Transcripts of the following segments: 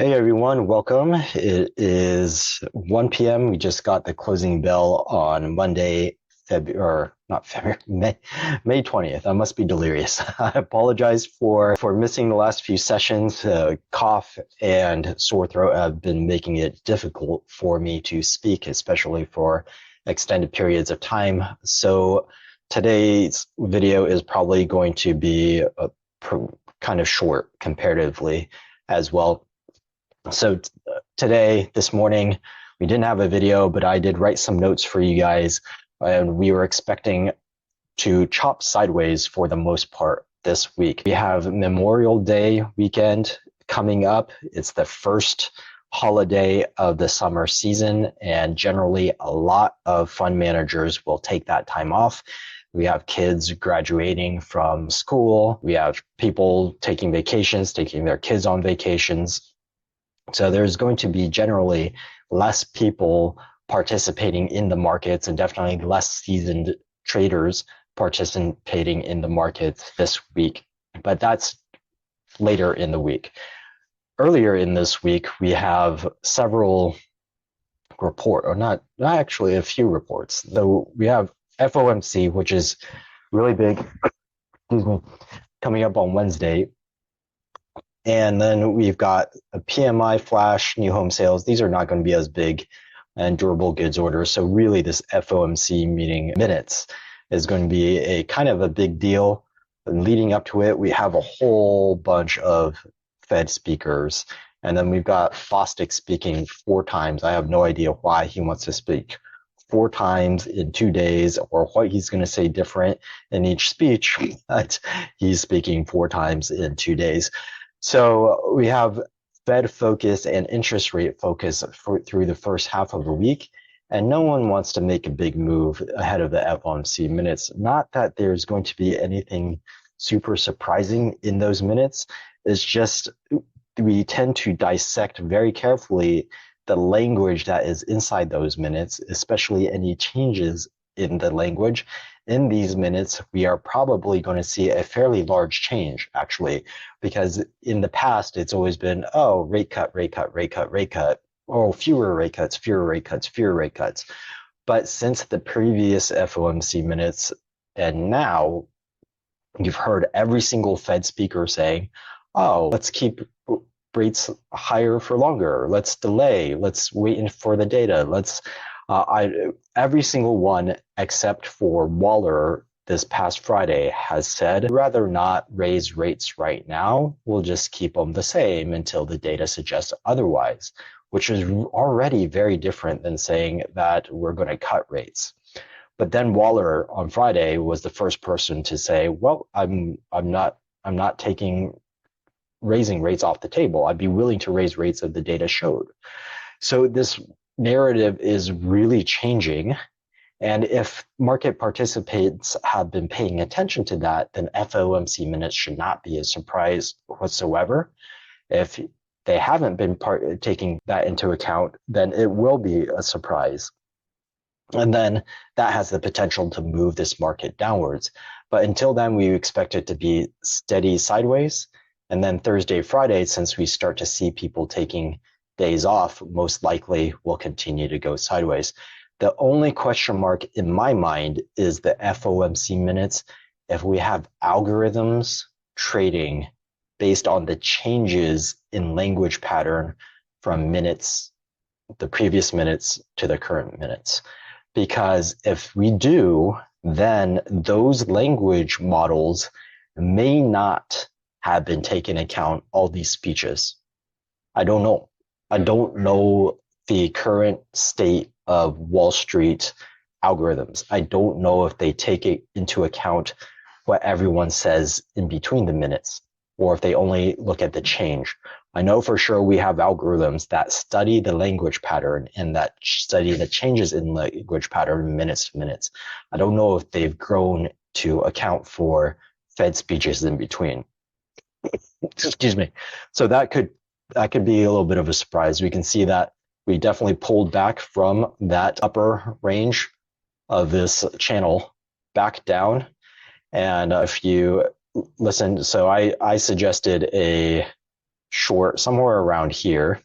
Hey everyone, welcome. It is 1 p.m. We just got the closing bell on Monday, February, or not February, May 20th. I must be delirious. I apologize for missing the last few sessions. Cough and sore throat have been making it difficult for me to speak, especially for extended periods of time. So today's video is probably going to be kind of short comparatively as well. So today, this morning, we didn't have a video, but I did write some notes for you guys, and we were expecting to chop sideways for the most part this week. We have Memorial Day weekend coming up. It's the first holiday of the summer season, and generally a lot of fund managers will take that time off. We have kids graduating from school. We have people taking vacations, taking their kids on vacations. So there's going to be generally less people participating in the markets and definitely less seasoned traders participating in the markets this week. But that's later in the week. Earlier in this week, we have several not actually a few reports, though we have FOMC, which is really big, excuse me, coming up on Wednesday. And then we've got a PMI flash, new home sales. These are not going to be as big, and durable goods orders. So really this FOMC meeting minutes is going to be a kind of a big deal. And leading up to it, we have a whole bunch of Fed speakers. And then we've got Fosdick speaking 4 times. I have no idea why he wants to speak 4 times in 2 days or what he's going to say different in each speech, but he's speaking 4 times in 2 days. So we have Fed focus and interest rate focus through the first half of the week, and no one wants to make a big move ahead of the FOMC minutes. Not that there's going to be anything super surprising in those minutes. It's just we tend to dissect very carefully the language that is inside those minutes, especially any changes in the language. In these minutes, we are probably going to see a fairly large change, actually, because in the past, it's always been, oh, rate cut, rate cut, rate cut, rate cut. Oh, fewer rate cuts, fewer rate cuts, fewer rate cuts. But since the previous FOMC minutes and now, you've heard every single Fed speaker saying, oh, let's keep rates higher for longer. Let's delay. Let's wait for the data. Every single one except for Waller this past Friday has said, rather not raise rates right now. We'll just keep them the same until the data suggests otherwise, which is already very different than saying that we're going to cut rates. But then Waller on Friday was the first person to say, well, I'm not taking raising rates off the table. I'd be willing to raise rates if the data showed. So this narrative is really changing. And if market participants have been paying attention to that, then FOMC minutes should not be a surprise whatsoever. If they haven't been taking that into account, then it will be a surprise. And then that has the potential to move this market downwards. But until then, we expect it to be steady sideways. And then Thursday, Friday, since we start to see people taking days off, most likely will continue to go sideways. The only question mark in my mind is the FOMC minutes. If we have algorithms trading based on the changes in language pattern from minutes, the previous minutes to the current minutes. Because if we do, then those language models may not have been taken into account all these speeches. I don't know. I don't know the current state of Wall Street algorithms. I don't know if they take it into account what everyone says in between the minutes, or if they only look at the change. I know for sure we have algorithms that study the language pattern and that study the changes in language pattern minutes to minutes. I don't know if they've grown to account for Fed speeches in between. Excuse me. So that could be a little bit of a surprise. We can see that we definitely pulled back from that upper range of this channel back down. And if you listen, so I suggested a short somewhere around here,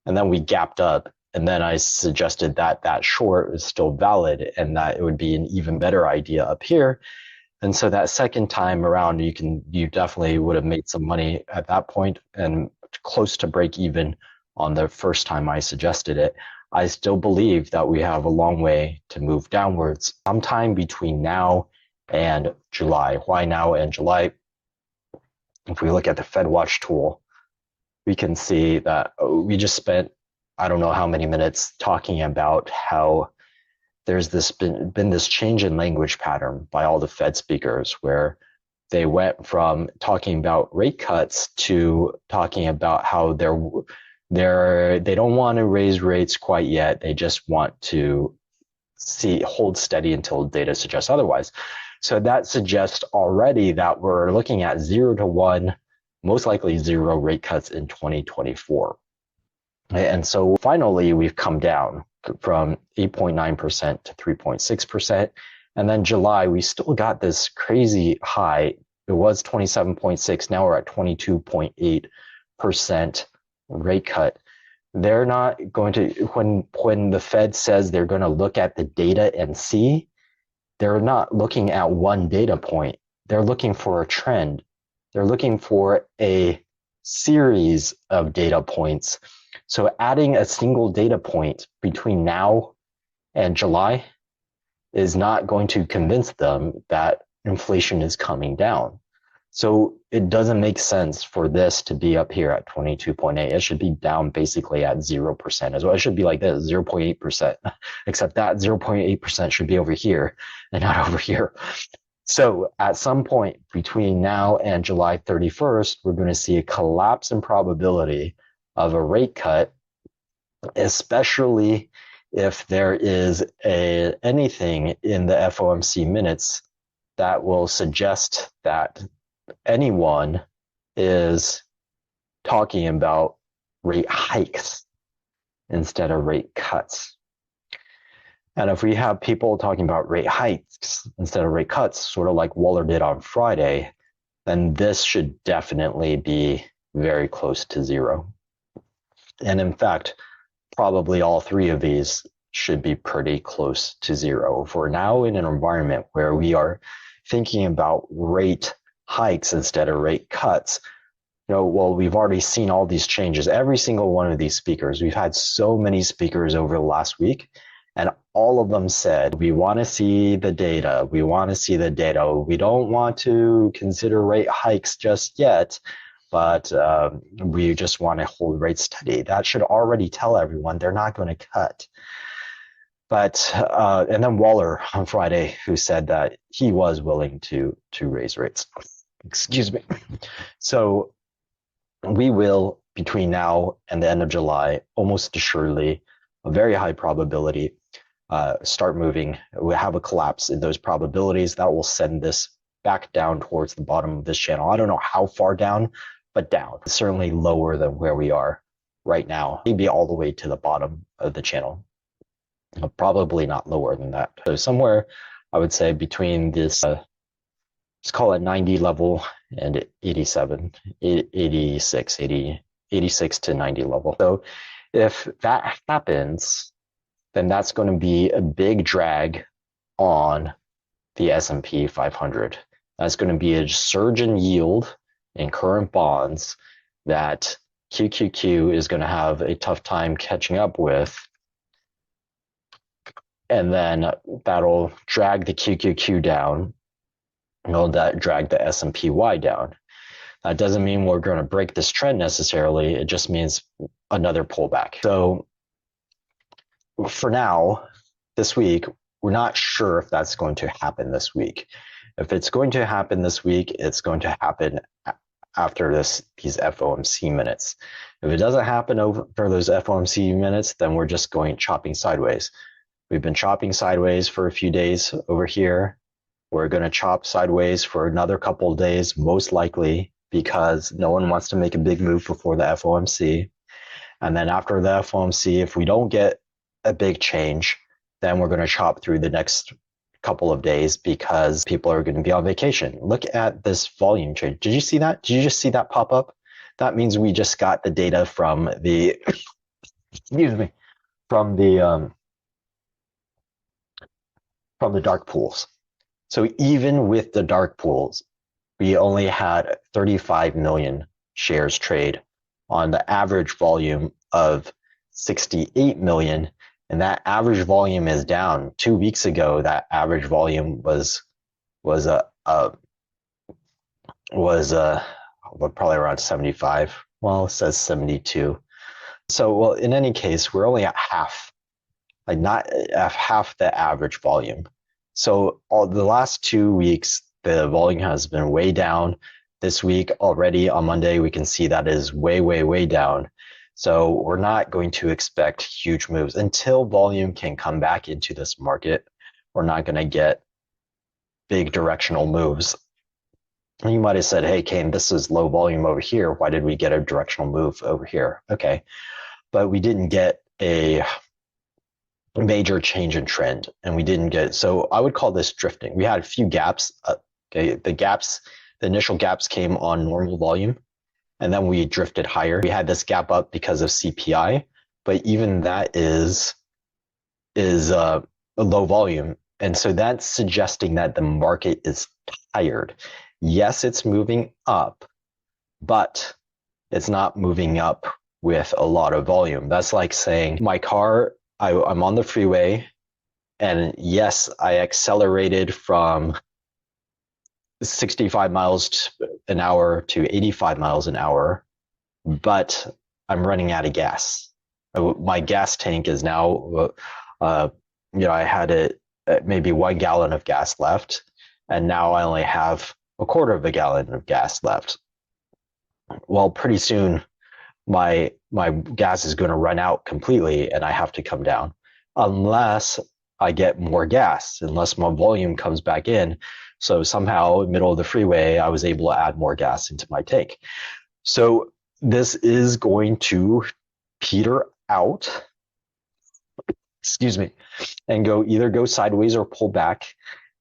and then we gapped up. And then I suggested that that short was still valid and that it would be an even better idea up here. And so that second time around, you definitely would have made some money at that point and close to break even on the first time I suggested it. I still believe that we have a long way to move downwards sometime between now and July. Why now and July? If we look at the FedWatch tool, we can see that we just spent, I don't know how many minutes talking about how there's been this change in language pattern by all the Fed speakers where they went from talking about rate cuts to talking about how they don't want to raise rates quite yet. They just want to hold steady until data suggests otherwise. So that suggests already that we're looking at 0 to 1, most likely 0 rate cuts in 2024. And so finally, we've come down from 8.9% to 3.6%. And then July, we still got this crazy high. It was 27.6. Now we're at 22.8% rate cut. They're not going to, when the Fed says they're going to look at the data and see, they're not looking at one data point. They're looking for a trend. They're looking for a series of data points. So adding a single data point between now and July is not going to convince them that inflation is coming down. So it doesn't make sense for this to be up here at 22.8. It should be down basically at 0% as well. It should be like this, 0.8%, except that 0.8% should be over here and not over here. So at some point between now and July 31st, we're going to see a collapse in probability of a rate cut, especially if there is anything in the FOMC minutes that will suggest that anyone is talking about rate hikes instead of rate cuts. And if we have people talking about rate hikes instead of rate cuts, sort of like Waller did on Friday, then this should definitely be very close to 0. And in fact, probably all three of these should be pretty close to 0. If we're now in an environment where we are thinking about rate hikes instead of rate cuts, well, we've already seen all these changes. Every single one of these speakers, we've had so many speakers over the last week, and all of them said, we want to see the data. We want to see the data. We don't want to consider rate hikes just yet, but we just want to hold rates steady. That should already tell everyone they're not going to cut. But and then Waller on Friday, who said that he was willing to raise rates. Excuse me. So we will, between now and the end of July, almost assuredly, a very high probability, start moving. We'll have a collapse in those probabilities that will send this back down towards the bottom of this channel. I don't know how far down, but down. Certainly lower than where we are right now. Maybe all the way to the bottom of the channel. Probably not lower than that. So somewhere, I would say between this, let's call it 90 level and 87, 86, 86 to 90 level. So if that happens, then that's going to be a big drag on the S&P 500. That's going to be a surge in yield in current bonds that QQQ is going to have a tough time catching up with. And then that'll drag the QQQ down. That drag the S&PY down. That doesn't mean we're going to break this trend necessarily. It just means another pullback. So for now, this week, we're not sure if that's going to happen this week. If it's going to happen this week, it's going to happen after these FOMC minutes. If it doesn't happen over those FOMC minutes, then we're just going chopping sideways. We've been chopping sideways for a few days over here. We're going to chop sideways for another couple of days, most likely, because no one wants to make a big move before the FOMC. And then after the FOMC, if we don't get a big change, then we're going to chop through the next couple of days because people are going to be on vacation. Look at this volume change. Did you see that? Did you just see that pop up? that means we just got the data from the excuse me from the dark pools. So even with the dark pools, we only had 35 million shares trade on the average volume of 68 million. And that average volume is down. 2 weeks ago, that average volume was probably around 75. Well, it says 72. So, well, in any case, we're only at half, like not at half the average volume. So all the last 2 weeks, the volume has been way down. This week already on Monday, we can see that is way, way, way down. So we're not going to expect huge moves until volume can come back into this market. We're not going to get big directional moves. And you might have said, hey, Kane, this is low volume over here. Why did we get a directional move over here? Okay. But we didn't get a major change in trend, and we didn't get, so I would call this drifting. We had a few gaps. Okay, the initial gaps came on normal volume, and then we drifted higher. We had this gap up because of CPI, but even that is a low volume, and so that's suggesting that the market is tired. Yes, it's moving up, but it's not moving up with a lot of volume. That's like saying my car, I'm on the freeway, and yes, I accelerated from 65 miles an hour to 85 miles an hour, but I'm running out of gas. My gas tank is now, I had maybe 1 gallon of gas left, and now I only have a quarter of a gallon of gas left. Well, pretty soon my gas is going to run out completely and I have to come down unless I get more gas, unless my volume comes back in. So somehow in the middle of the freeway, I was able to add more gas into my tank. So this is going to peter out, excuse me, and either go sideways or pull back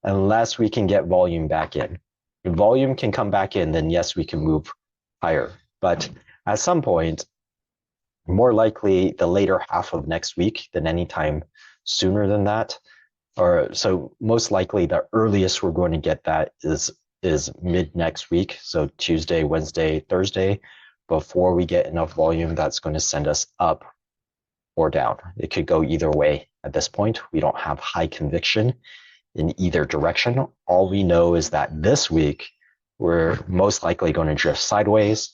unless we can get volume back in. If volume can come back in, then yes, we can move higher. But at some point, more likely the later half of next week than any time sooner than that. Or so most likely the earliest we're going to get that is mid next week. So Tuesday, Wednesday, Thursday, before we get enough volume that's going to send us up or down. It could go either way at this point. We don't have high conviction in either direction. All we know is that this week we're most likely going to drift sideways,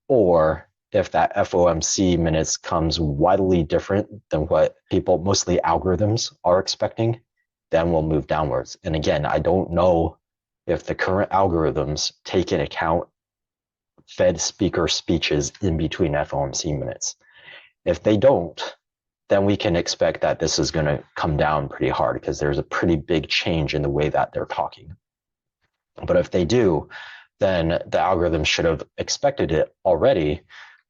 or if that FOMC minutes comes wildly different than what people, mostly algorithms, are expecting, then we'll move downwards. And again, I don't know if the current algorithms take into account Fed speaker speeches in between FOMC minutes. If they don't, then we can expect that this is going to come down pretty hard because there's a pretty big change in the way that they're talking. But if they do, then the algorithm should have expected it already.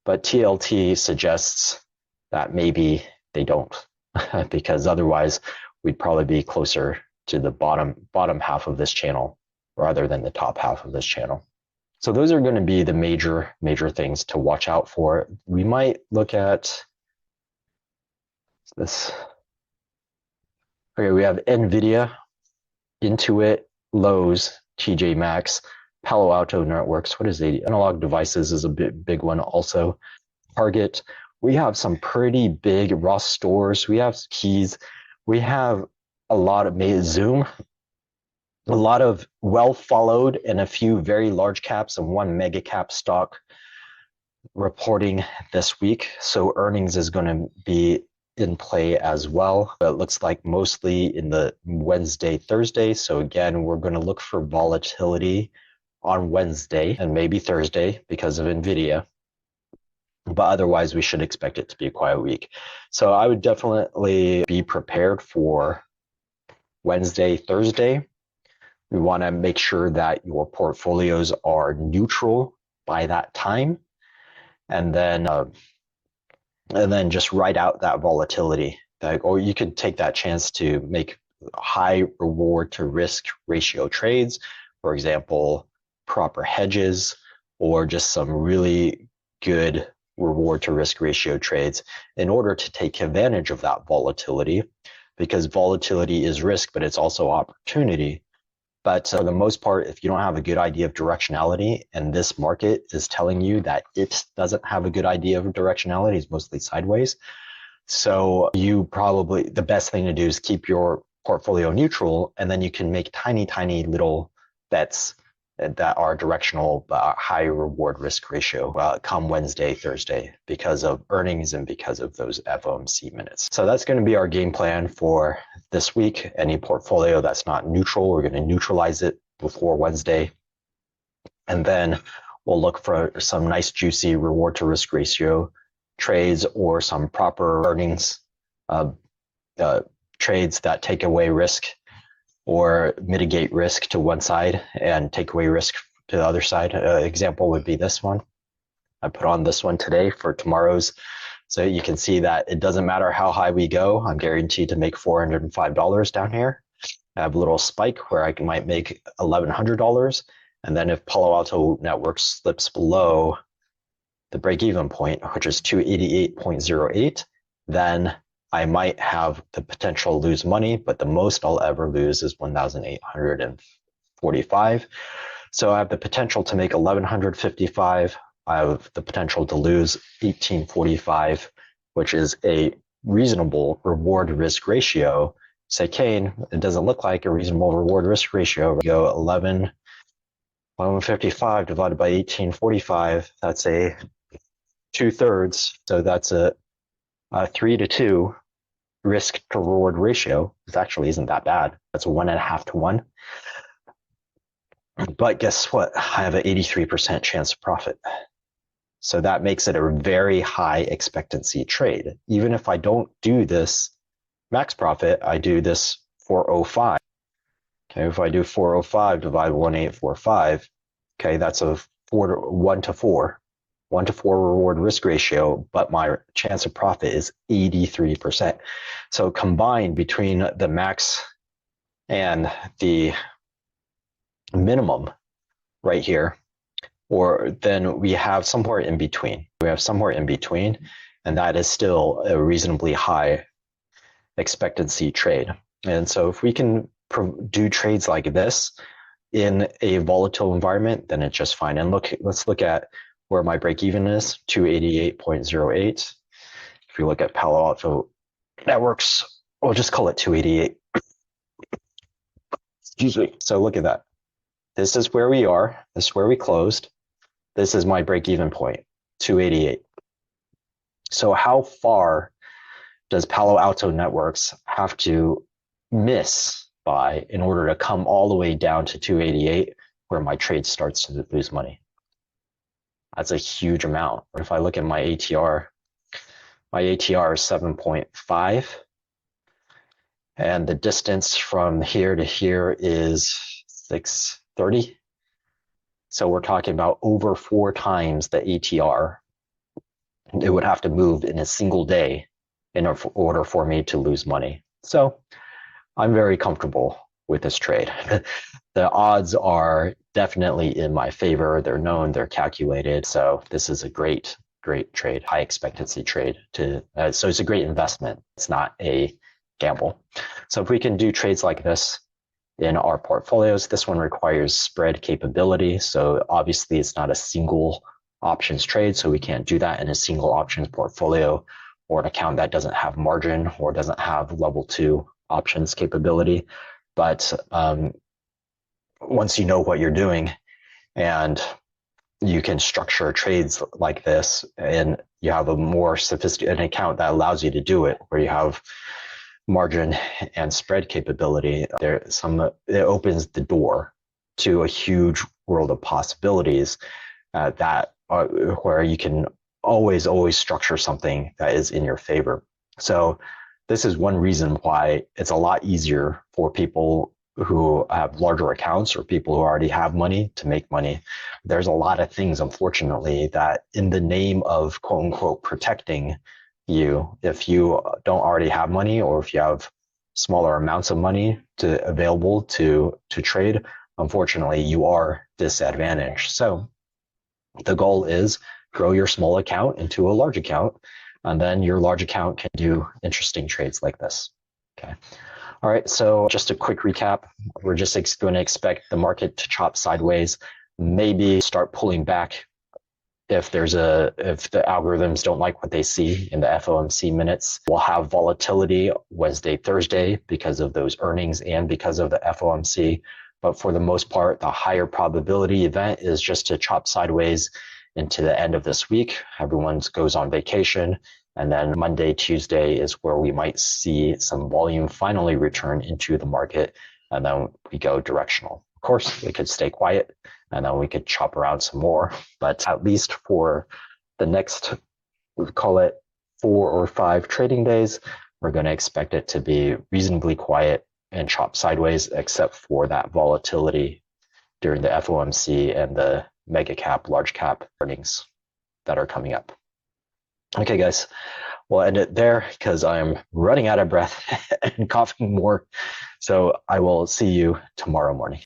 But TLT suggests that maybe they don't, because otherwise we'd probably be closer to the bottom half of this channel rather than the top half of this channel. So those are going to be the major things to watch out for. We might look at this. Okay, we have NVIDIA, Intuit, Lowe's, TJ Maxx, Palo Alto Networks. What is the Analog Devices is a big one also. Target. We have some pretty big Ross Stores. We have Keys. We have a lot of Zoom, a lot of well followed and a few very large caps and one mega cap stock reporting this week. So earnings is going to be in play as well. But it looks like mostly in the Wednesday, Thursday. So again, we're going to look for volatility on Wednesday and maybe Thursday because of NVIDIA. But otherwise, we should expect it to be a quiet week. So I would definitely be prepared for Wednesday, Thursday. We want to make sure that your portfolios are neutral by that time. And then just ride out that volatility. Or you could take that chance to make high reward to risk ratio trades. For example, proper hedges or just some really good reward to risk ratio trades in order to take advantage of that volatility, because volatility is risk, but it's also opportunity. But for the most part, if you don't have a good idea of directionality and this market is telling you that it doesn't have a good idea of directionality, it's mostly sideways. So the best thing to do is keep your portfolio neutral, and then you can make tiny, tiny little bets that are directional, high reward risk ratio come Wednesday, Thursday, because of earnings and because of those FOMC minutes. So that's going to be our game plan for this week. Any portfolio that's not neutral, we're going to neutralize it before Wednesday. And then we'll look for some nice, juicy reward to risk ratio trades or some proper earnings trades that take away risk or mitigate risk to one side and take away risk to the other side. Example would be this one. I put on this one today for tomorrow's. So you can see that it doesn't matter how high we go, I'm guaranteed to make $405 down here. I have a little spike where I might make $1,100. And then if Palo Alto Network slips below the break-even point, which is 288.08, then I might have the potential to lose money, but the most I'll ever lose is 1,845. So I have the potential to make 1,155. I have the potential to lose 1,845, which is a reasonable reward risk ratio. Say, Kane, it doesn't look like a reasonable reward risk ratio. We go 1,155 divided by 1,845. That's a 2/3. So that's a 3-to-2 risk to reward ratio. It actually isn't that bad. That's a 1.5 to 1. But guess what? I have an 83% chance of profit. So that makes it a very high expectancy trade. Even if I don't do this max profit, I do this 405. Okay, if I do 405 divided 1,845, okay, that's a 1 to 4 reward risk ratio, but my chance of profit is 83%. So combined between the max and the minimum right here, or then we have somewhere in between. And that is still a reasonably high expectancy trade. And so if we can do trades like this in a volatile environment, then it's just fine. And let's look at where my break even is, 288.08. If you look at Palo Alto Networks, we'll just call it 288. Excuse me. So look at that. This is where we are. This is where we closed. This is my break even point, 288. So how far does Palo Alto Networks have to miss by in order to come all the way down to 288, where my trade starts to lose money? That's a huge amount. If I look at my ATR is 7.5. And the distance from here to here is 630. So we're talking about over 4 times the ATR. It would have to move in a single day in order for me to lose money. So I'm very comfortable with this trade. The odds are definitely in my favor. They're known, they're calculated. So this is a great trade, high expectancy trade. So it's a great investment. It's not a gamble. So if we can do trades like this in our portfolios, this one requires spread capability. So obviously it's not a single options trade. So we can't do that in a single options portfolio or an account that doesn't have margin or doesn't have level 2 options capability. But once you know what you're doing and you can structure trades like this, and you have a more sophisticated account that allows you to do it, where you have margin and spread capability, it opens the door to a huge world of possibilities where you can always structure something that is in your favor. So this is one reason why it's a lot easier for people who have larger accounts or people who already have money to make money. There's a lot of things, unfortunately, that in the name of quote unquote protecting you, if you don't already have money or if you have smaller amounts of money available to trade, unfortunately, you are disadvantaged. So The goal is grow your small account into a large account, and then your large account can do interesting trades like this. Okay. All right. So just a quick recap. We're just going to expect the market to chop sideways, maybe start pulling back if the algorithms don't like what they see in the FOMC minutes. We'll have volatility Wednesday, Thursday because of those earnings and because of the FOMC. But for the most part, the higher probability event is just to chop sideways into the end of this week. Everyone goes on vacation. And then Monday, Tuesday is where we might see some volume finally return into the market. And then we go directional. Of course, we could stay quiet and then we could chop around some more. But at least for the next, we call it 4 or 5 trading days, we're going to expect it to be reasonably quiet and chop sideways, except for that volatility during the FOMC and the mega cap, large cap earnings that are coming up. Okay, guys, we'll end it there because I'm running out of breath and coughing more. So I will see you tomorrow morning.